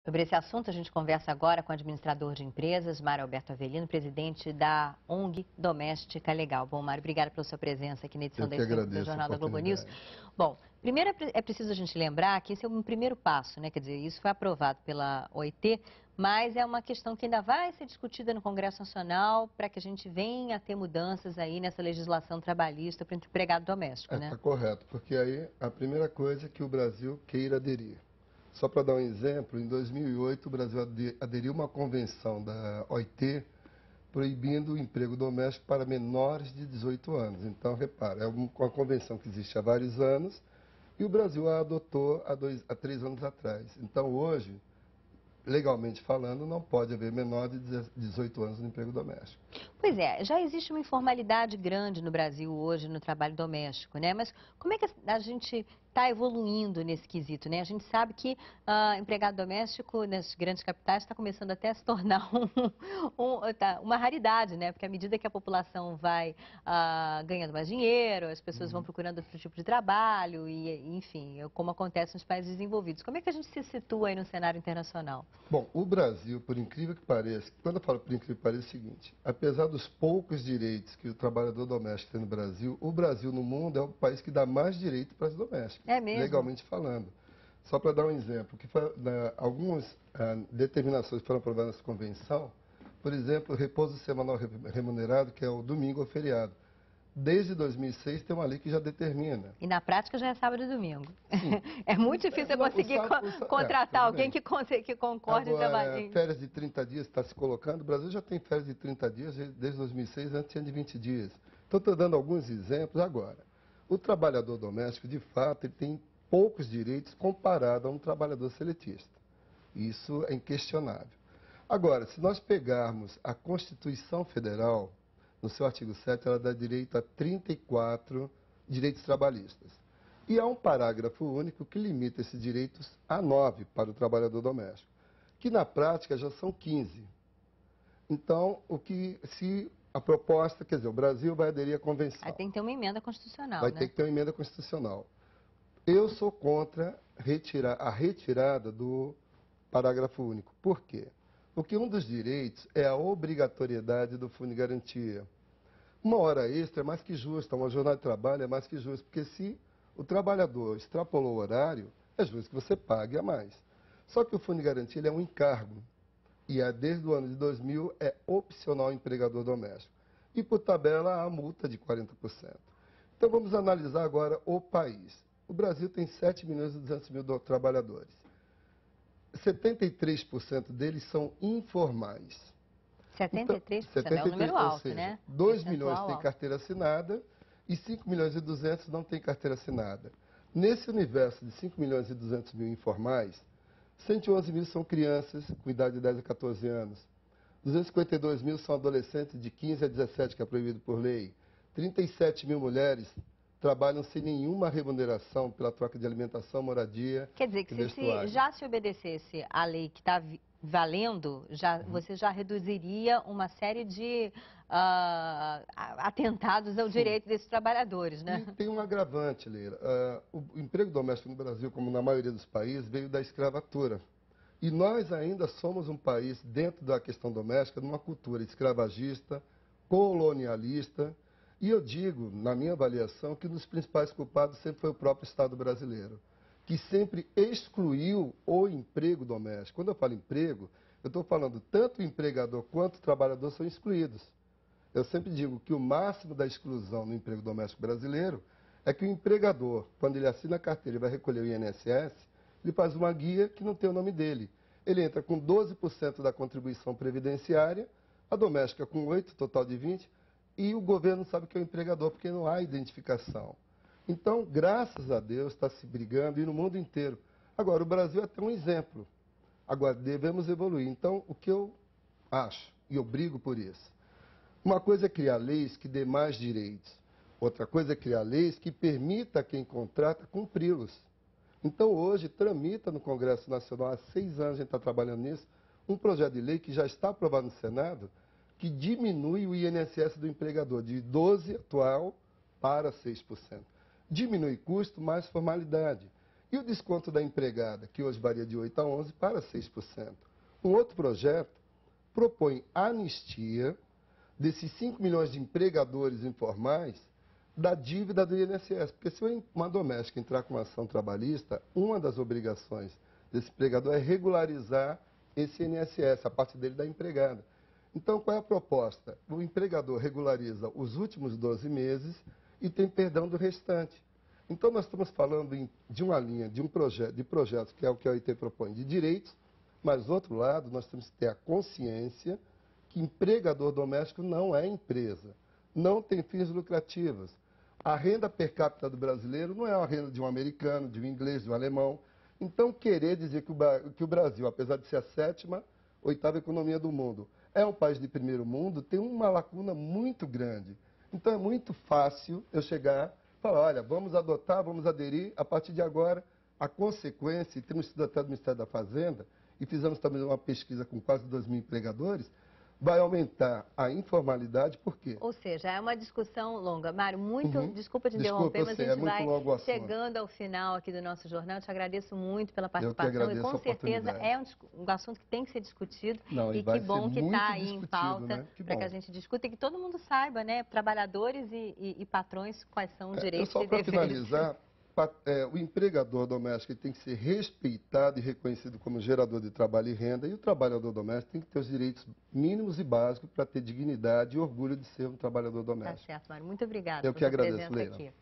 Sobre esse assunto, a gente conversa agora com o administrador de empresas, Mário Alberto Avelino, presidente da ONG Doméstica Legal. Bom, Mário, obrigada pela sua presença aqui na edição Eu que das 5 do agradeço a Jornal da Globo News. oportunidade. Bom, primeiro é preciso a gente lembrar que esse é um primeiro passo, né? Quer dizer, isso foi aprovado pela OIT, mas é uma questão que ainda vai ser discutida no Congresso Nacional para que a gente venha a ter mudanças aí nessa legislação trabalhista para o empregado doméstico, né? Está correto, porque aí a primeira coisa é que o Brasil queira aderir. Só para dar um exemplo, em 2008 o Brasil aderiu a uma convenção da OIT proibindo o emprego doméstico para menores de 18 anos. Então, repara, é uma convenção que existe há vários anos e o Brasil a adotou há 3 anos atrás. Então, hoje, legalmente falando, não pode haver menor de 18 anos no emprego doméstico. Pois é, já existe uma informalidade grande no Brasil hoje no trabalho doméstico, né? Mas como é que a gente está evoluindo nesse quesito, né? A gente sabe que empregado doméstico nas grandes capitais está começando até a se tornar uma raridade, né? Porque à medida que a população vai ganhando mais dinheiro, as pessoas vão procurando outro tipo de trabalho e, enfim, como acontece nos países desenvolvidos. Como é que a gente se situa aí no cenário internacional? Bom, o Brasil, por incrível que pareça, quando eu falo por incrível que pareça, é o seguinte: apesar dos poucos direitos que o trabalhador doméstico tem no Brasil, o Brasil no mundo é o país que dá mais direito para as domésticas, É mesmo? legalmente falando. Só para dar um exemplo, algumas determinações foram aprovadas nessa convenção, por exemplo, o repouso semanal remunerado, que é o domingo ou feriado. Desde 2006 tem uma lei que já determina. E na prática já é sábado e domingo. Sim. É muito difícil você conseguir contratar alguém que concorde em trabalhar. Agora, férias de 30 dias está se colocando. O Brasil já tem férias de 30 dias desde 2006, antes tinha de 20 dias. Então, estou dando alguns exemplos agora. O trabalhador doméstico, de fato, ele tem poucos direitos comparado a um trabalhador seletista. Isso é inquestionável. Agora, se nós pegarmos a Constituição Federal, no seu artigo 7, ela dá direito a 34 direitos trabalhistas. E há um parágrafo único que limita esses direitos a 9 para o trabalhador doméstico, que na prática já são 15. Então, se a proposta, quer dizer, o Brasil vai aderir à convenção. Aí tem que ter uma emenda constitucional, Vai né? ter que ter uma emenda constitucional. Eu sou contra a retirada do parágrafo único. Por quê? Porque um dos direitos é a obrigatoriedade do fundo de garantia. Uma hora extra é mais que justa, uma jornada de trabalho é mais que justa, porque se o trabalhador extrapolou o horário, é justo que você pague a mais. Só que o fundo de garantia ele é um encargo, e desde o ano de 2000 é opcional ao empregador doméstico. E por tabela há multa de 40%. Então vamos analisar agora o país. O Brasil tem 7 milhões e 200 mil trabalhadores. 73% deles são informais. 73% é um número alto, seja, né? 2 milhões têm carteira assinada e 5 milhões e 200 não têm carteira assinada. Nesse universo de 5 milhões e 200 mil informais, 111 mil são crianças com idade de 10 a 14 anos. 252 mil são adolescentes de 15 a 17, que é proibido por lei. 37 mil mulheres trabalham sem nenhuma remuneração pela troca de alimentação, moradia. Quer dizer que se já se obedecesse a lei que está valendo, você já reduziria uma série de atentados ao direito desses trabalhadores, né? E tem um agravante, Leila. O emprego doméstico no Brasil, como na maioria dos países, veio da escravatura. E nós ainda somos um país, dentro da questão doméstica, numa cultura escravagista, colonialista. E eu digo, na minha avaliação, que um dos principais culpados sempre foi o próprio Estado brasileiro, que sempre excluiu o emprego doméstico. Quando eu falo emprego, eu estou falando tanto o empregador quanto o trabalhador são excluídos. Eu sempre digo que o máximo da exclusão no emprego doméstico brasileiro é que o empregador, quando ele assina a carteira e vai recolher o INSS, ele faz uma guia que não tem o nome dele. Ele entra com 12% da contribuição previdenciária, a doméstica com 8%, total de 20%, e o governo sabe que é o empregador, porque não há identificação. Então, graças a Deus, está se brigando, e no mundo inteiro. Agora, o Brasil é até um exemplo. Agora, devemos evoluir. Então, o que eu acho, e eu brigo por isso, uma coisa é criar leis que dê mais direitos. Outra coisa é criar leis que permita a quem contrata cumpri-los. Então, hoje, tramita no Congresso Nacional, há 6 anos a gente está trabalhando nisso, um projeto de lei que já está aprovado no Senado, que diminui o INSS do empregador de 12% atual para 6%. Diminui custo, mais formalidade. E o desconto da empregada, que hoje varia de 8% a 11%, para 6%. Um outro projeto propõe anistia desses 5 milhões de empregadores informais da dívida do INSS. Porque se uma doméstica entrar com uma ação trabalhista, uma das obrigações desse empregador é regularizar esse INSS, a parte dele da empregada. Então, qual é a proposta? O empregador regulariza os últimos 12 meses e tem perdão do restante. Então, nós estamos falando de uma linha, de projetos, que é o que a OIT propõe, de direitos, mas, do outro lado, nós temos que ter a consciência que empregador doméstico não é empresa, não tem fins lucrativos. A renda per capita do brasileiro não é a renda de um americano, de um inglês, de um alemão. Então, querer dizer que o Brasil, apesar de ser a 7ª, 8ª economia do mundo, é um país de primeiro mundo, tem uma lacuna muito grande. Então, é muito fácil eu chegar e falar, olha, vamos adotar, vamos aderir, a partir de agora, a consequência, e temos estudo até do Ministério da Fazenda, e fizemos também uma pesquisa com quase 2.000 empregadores, vai aumentar a informalidade, por quê? Ou seja, é uma discussão longa. Mário, desculpa te Desculpa, interromper, eu mas sei, a gente vai longo o assunto. chegando ao final aqui do nosso jornal. Eu te agradeço muito pela Eu que participação agradeço e com a certeza oportunidade. é um assunto que tem que ser discutido Não, e e vai que ser bom que muito está aí em discutido, pauta né? Que para que bom. a gente discuta e que todo mundo saiba, né, trabalhadores e patrões, quais são os direitos Só e para deveres. finalizar, o empregador doméstico tem que ser respeitado e reconhecido como gerador de trabalho e renda, e o trabalhador doméstico tem que ter os direitos mínimos e básicos para ter dignidade e orgulho de ser um trabalhador Tá doméstico. certo, Mário. Muito obrigada Eu pela que sua agradeço, presença Leila. aqui.